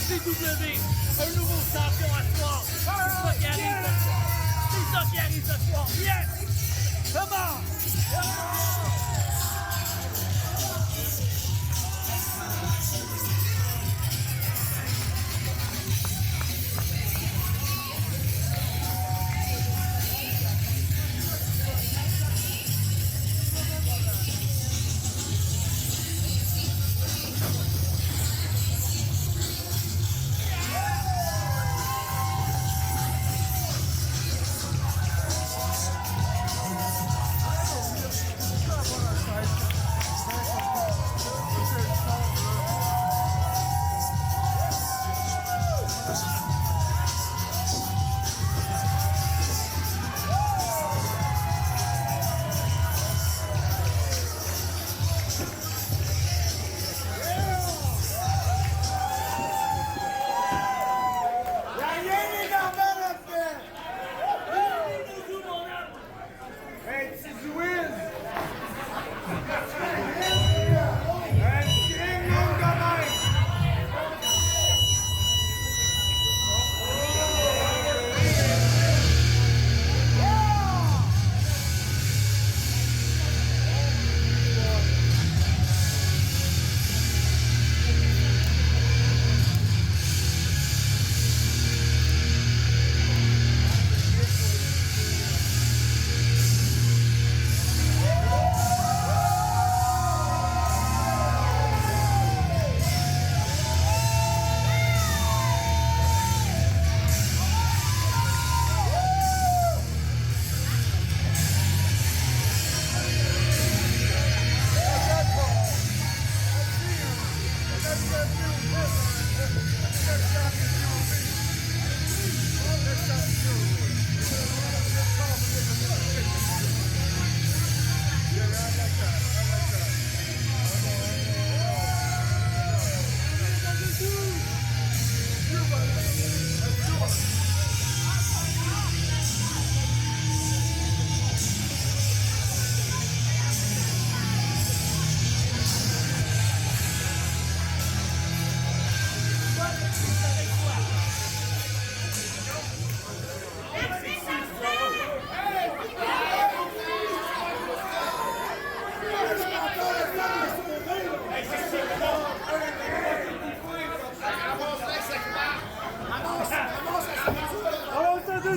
CW, un nouveau champion à soir. C'est ça qui arrive ce soir. C'est ça qui arrive ce soir. Yes! Come on!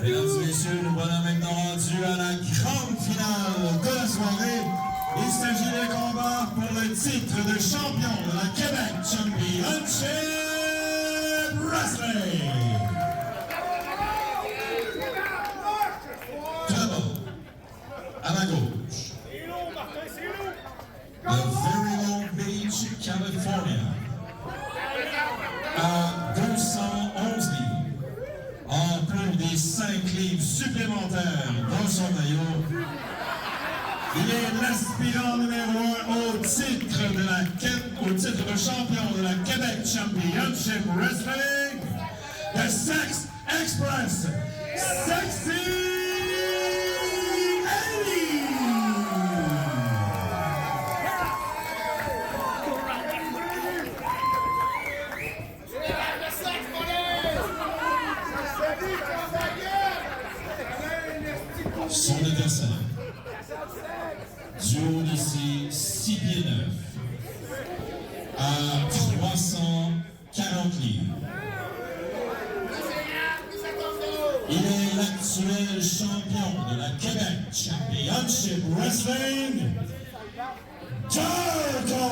Mesdames et messieurs, nous voilà maintenant rendus à la grande finale de la soirée. Il s'agit d'un combat pour le titre de champion de la Québec Championship Wrestling. Tout d'abord, à ma gauche, de Very Long Beach, California, à 211 livres. En plus des 5 livres supplémentaires dans son maillot, il est l'aspirant numéro 1 au titre de champion de la Québec Championship Wrestling, the Sex Express, Sexy Eddie! Son adversaire, du haut d'ici 6 pieds 9, à 340 livres. Il est l'actuel champion de la Québec Championship Wrestling, Jericho!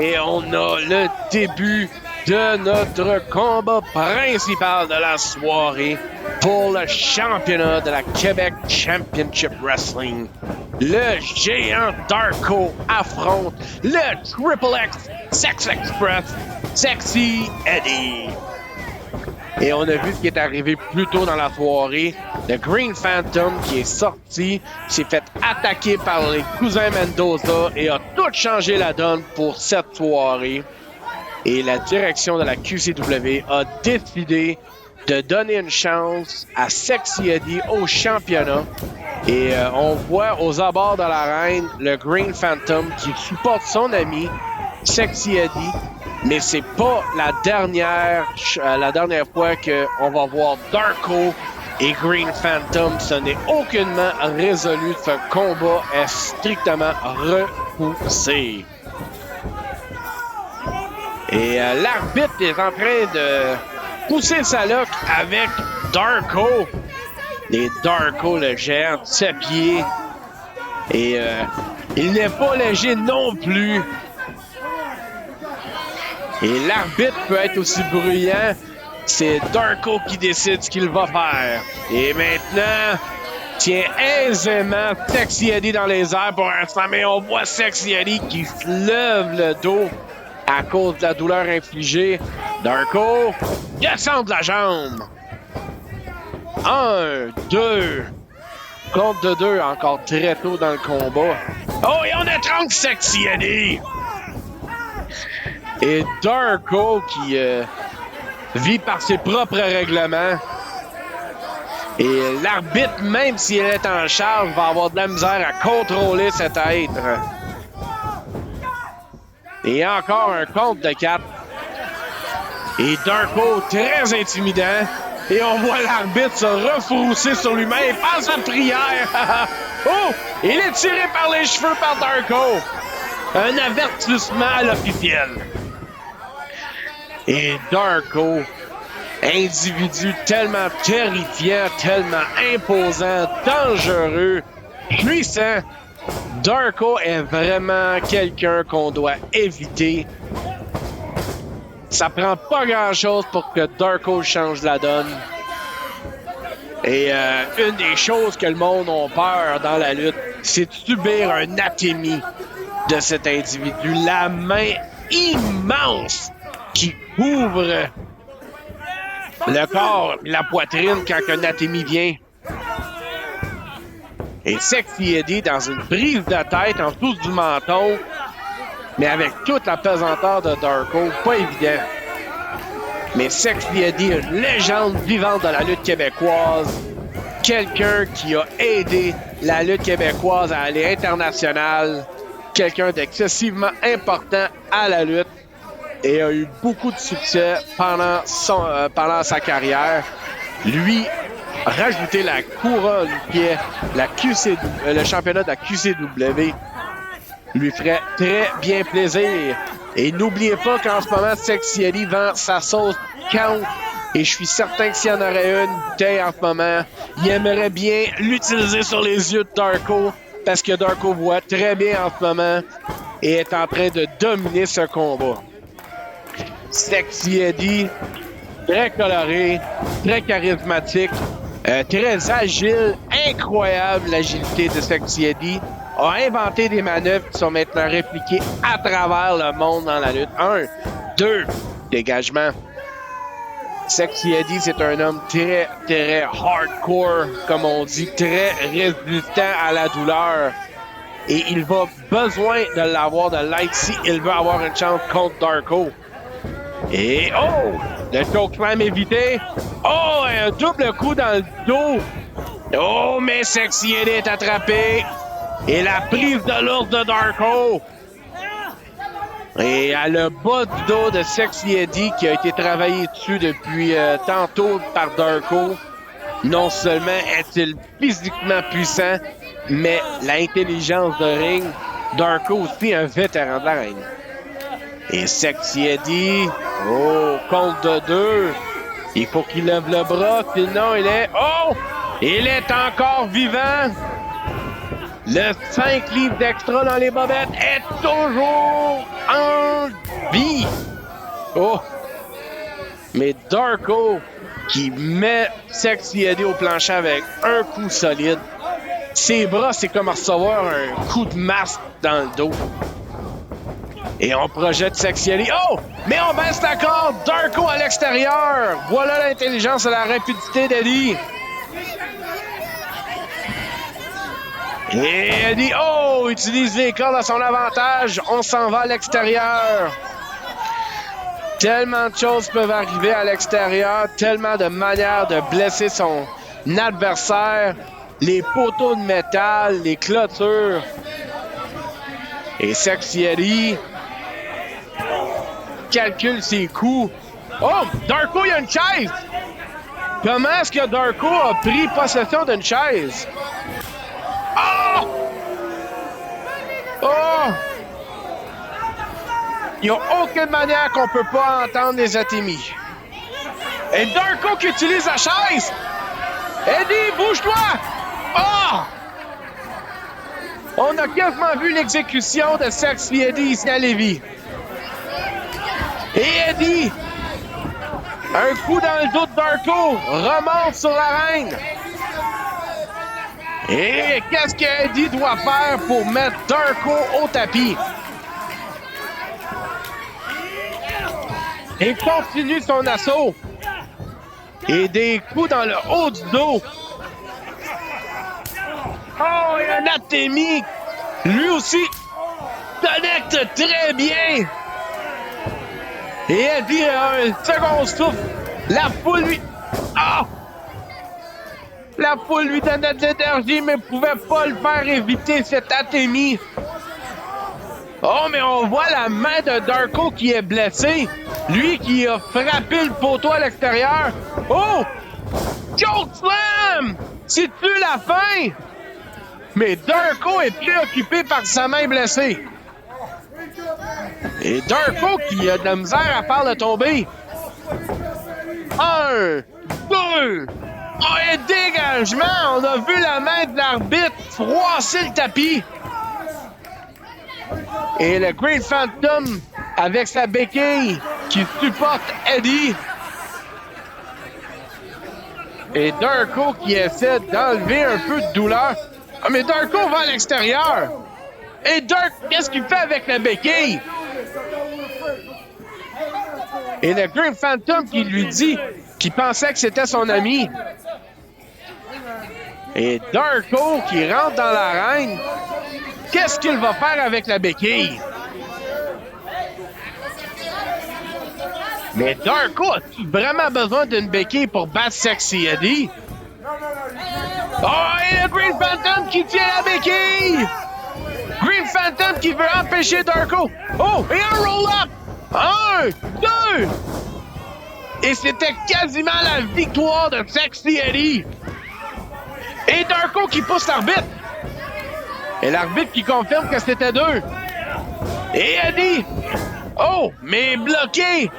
Et on a le début de notre combat principal de la soirée pour le championnat de la Québec Championship Wrestling. Le géant Darko affronte le Triple X Sex Express Sexy Eddie. Et on a vu ce qui est arrivé plus tôt dans la soirée. Le Green Phantom qui est sorti, s'est fait attaquer par les cousins Mendoza et a tout changé la donne pour cette soirée. Et la direction de la QCW a décidé de donner une chance à Sexy Eddie au championnat. Et on voit aux abords de l'arène le Green Phantom qui supporte son ami Sexy Eddie. Mais c'est pas la dernière fois qu'on va voir Darko et Green Phantom. Ce n'est aucunement résolu. Ce combat est strictement repoussé. Et l'arbitre est en train de pousser sa loque avec Darko. Et Darko, le géant de 7 pieds. Et il n'est pas léger non plus. Et l'arbitre peut être aussi bruyant. C'est Darko qui décide ce qu'il va faire. Et maintenant, tient aisément Sexy Eddie dans les airs pour l'instant. Mais on voit Sexy Eddie qui se lève le dos à cause de la douleur infligée. Darko descend de la jambe. 1, 2. Compte de 2 encore très tôt dans le combat. Oh, et on étrangle Sexy Eddie. Et Darko qui vit par ses propres règlements. Et l'arbitre, même s'il est en charge, va avoir de la misère à contrôler cet être. Et encore un compte de 4. Et Darko, très intimidant. Et on voit l'arbitre se refrousser sur lui-même. Il passe à prière. Oh! Il est tiré par les cheveux par Darko. Un avertissement à l'officiel. Et Darko, individu tellement terrifiant, tellement imposant, dangereux, puissant. Darko est vraiment quelqu'un qu'on doit éviter. Ça prend pas grand-chose pour que Darko change la donne. Et une des choses que le monde a peur dans la lutte, c'est de subir un atémie de cet individu. La main immense qui couvre le corps, la poitrine quand un atémie vient. Et Sexy Eddie dans une prise de tête en dessous du menton, mais avec toute la pesanteur de Darko, pas évident. Mais Sexy Eddie, une légende vivante de la lutte québécoise, quelqu'un qui a aidé la lutte québécoise à aller internationale, quelqu'un d'excessivement important à la lutte et a eu beaucoup de succès pendant sa carrière. Lui, rajouter la couronne qui est le championnat de la QCW lui ferait très bien plaisir. Et n'oubliez pas qu'en ce moment, Sexy Eddie vend sa sauce Count. Et je suis certain que s'il y en aurait une bouteille en ce moment, il aimerait bien l'utiliser sur les yeux de Darko. Parce que Darko voit très bien en ce moment et est en train de dominer ce combat. Sexy Eddie, très coloré, très charismatique, très agile, incroyable l'agilité de Sexy Eddie. A inventé des manœuvres qui sont maintenant répliquées à travers le monde dans la lutte. 1, 2, dégagement. Sexy Eddie, c'est un homme très, très hardcore, comme on dit, très résistant à la douleur. Et il va besoin de l'avoir de l'aide si il veut avoir une chance contre Darko. Et oh! Le chokeslam évité. Oh! Un double coup dans le dos. Oh, mais Sexy Eddie est attrapé. Et la prise de l'ours de Darko. Et à le bas du dos de Sexy Eddie qui a été travaillé dessus depuis tantôt par Darko. Non seulement est-il physiquement puissant, mais l'intelligence de ring. Darko aussi un vétéran de l'arène. Et Sexy Eddie, oh, compte de 2. Il faut qu'il lève le bras, sinon il est... Oh! Il est encore vivant! Le 5 livres d'extra dans les bobettes est toujours en vie. Oh! Mais Darko qui met Sexy Eddie au plancher avec un coup solide. Ses bras, c'est comme recevoir un coup de masse dans le dos. Et on projette Sexy Eddie. Oh! Mais on baisse la corde. Darko à l'extérieur. Voilà l'intelligence et la rapidité d'Eddie. Et Eddie, oh, utilise les cordes à son avantage. On s'en va à l'extérieur. Tellement de choses peuvent arriver à l'extérieur, tellement de manières de blesser son adversaire, les poteaux de métal, les clôtures. Et Sexy Eddie calcule ses coups. Oh, Darko, il y a une chaise! Comment est-ce que Darko a pris possession d'une chaise? Oh! Oh! Il n'y a aucune manière qu'on peut pas entendre les atémies. Et Darko qui utilise la chaise! Eddie, bouge-toi! Oh! On a quasiment vu l'exécution de Sexy Eddie ici à Lévis. Et Eddie, un coup dans le dos de Darko, remonte sur l'arène. Et qu'est-ce que Eddie doit faire pour mettre Darko au tapis? Et continue son assaut. Et des coups dans le haut du dos. Oh, il y a un Atemi. Lui aussi connecte très bien. Et Eddie a un second souffle. La foule lui... Ah! La foule lui donnait de l'énergie, mais ne pouvait pas le faire éviter cet Atemi. Oh, mais on voit la main de Darko qui est blessée. Lui qui a frappé le poteau à l'extérieur. Oh! Choke slam! C'est-tu la fin? Mais Darko est préoccupé par sa main blessée. Et Darko qui a de la misère à faire le tomber. 1, 2... Oh, et dégagement! On a vu la main de l'arbitre froisser le tapis. Et le Green Phantom avec sa béquille qui supporte Eddie. Et Darko qui essaie d'enlever un peu de douleur. Ah, mais Darko va à l'extérieur. Et Dark, qu'est-ce qu'il fait avec la béquille? Et le Green Phantom qui lui dit qu'il pensait que c'était son ami. Et Darko qui rentre dans l'arène. Qu'est-ce qu'il va faire avec la béquille? Mais Darko a-t-il vraiment besoin d'une béquille pour battre Sexy Eddie? Oh, et le Green Phantom qui tient la béquille! Green Phantom qui veut empêcher Darko. Oh, et un roll-up! 1, 2! Et c'était quasiment la victoire de Sexy Eddie. Et Darko qui pousse l'arbitre. Et l'arbitre qui confirme que c'était 2. Et Eddie. Oh, mais bloqué.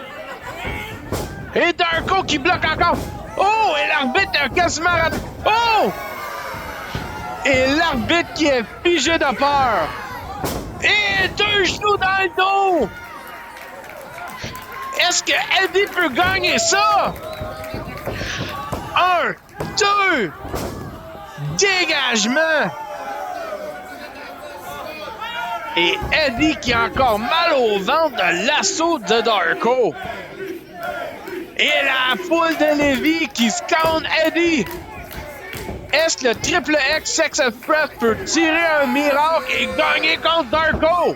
Et Darko qui bloque encore. Oh, et l'arbitre a quasiment raté. Oh! Et l'arbitre qui est figé de peur. Et 2 genoux dans le dos. Est-ce que Eddie peut gagner ça? 1, 2... Dégagement! Et Eddie qui a encore mal au ventre de l'assaut de Darko. Et la foule de Lévis qui scanne Eddie. Est-ce que le Triple X Sex Express peut tirer un miracle et gagner contre Darko?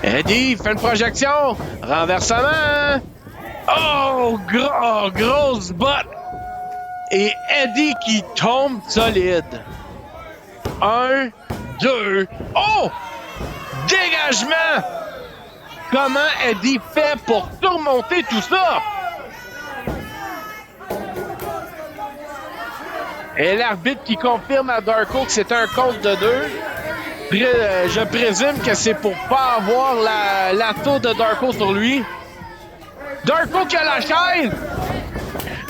Eddie fait une projection. Renversement. Oh, grosse botte. Et Eddie qui tombe solide. 1, 2... Oh! Dégagement! Comment Eddie fait pour surmonter tout ça? Et l'arbitre qui confirme à Darko que c'est un compte de 2. Je présume que c'est pour pas avoir la tour de Darko sur lui. Darko qui a la chaise!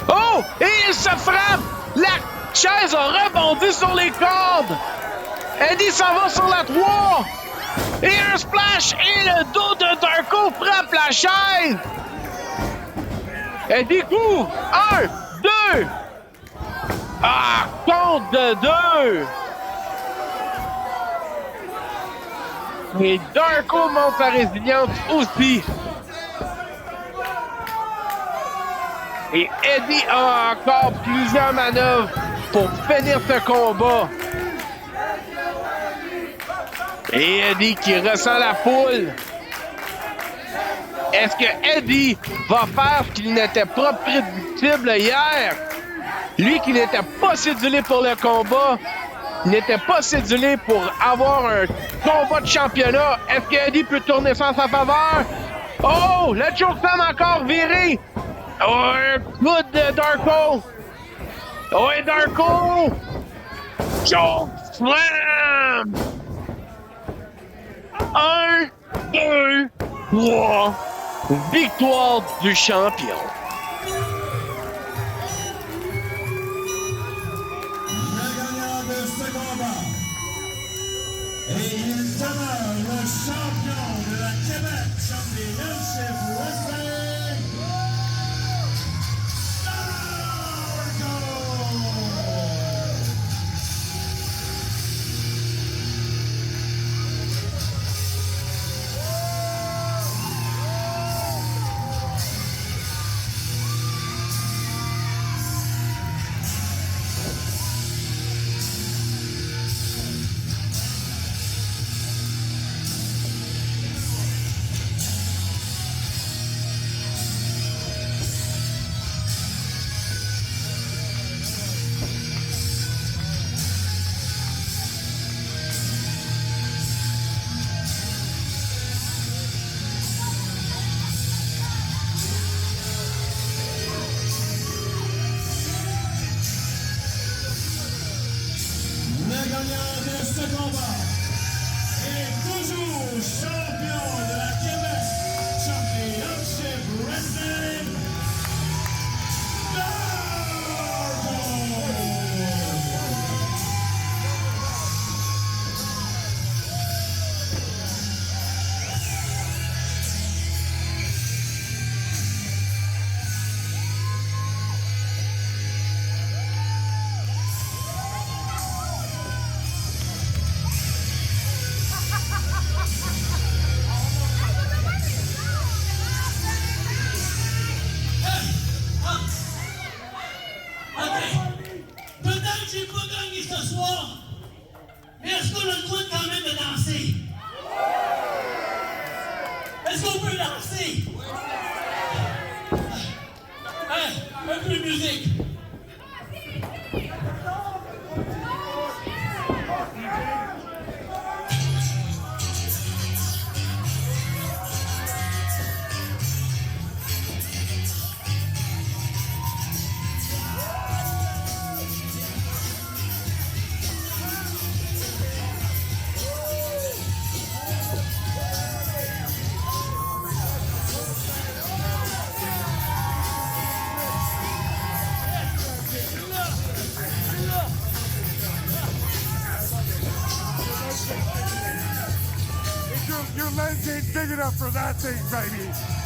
Oh! Et il se frappe! La chaise a rebondi sur les cordes! Eddie s'en va sur la 3! Et un splash! Et le dos de Darko frappe la chaise! Eddie court! 1, 2! Ah! Compte de 2! Et Darko monte sa résilience aussi! Et Eddie a encore plusieurs manœuvres pour finir ce combat. Et Eddie qui ressent la foule. Est-ce que Eddie va faire ce qu'il n'était pas prédictible hier? Lui qui n'était pas cédulé pour le combat, n'était pas cédulé pour avoir un combat de championnat. Est-ce que Eddie peut tourner ça en sa faveur? Oh, le chokeslam encore viré. Oh, un coup de Darko. Oh, et Darko. Chokeslam. 1, 2, 3. Victoire du champion. Le gagnant de ce combat, et il demeure le champion de la Québec Championship Wrestling, Darko! Le gagnant de ce combat est toujours champion de la Québec Championship Wrestling, Darko! Peut-être que j'ai pas gagné ce soir, mais est-ce qu'on a le droit quand même de danser? Est-ce qu'on peut danser? Hein? Un peu de musique. Your legs ain't big enough for that thing, baby.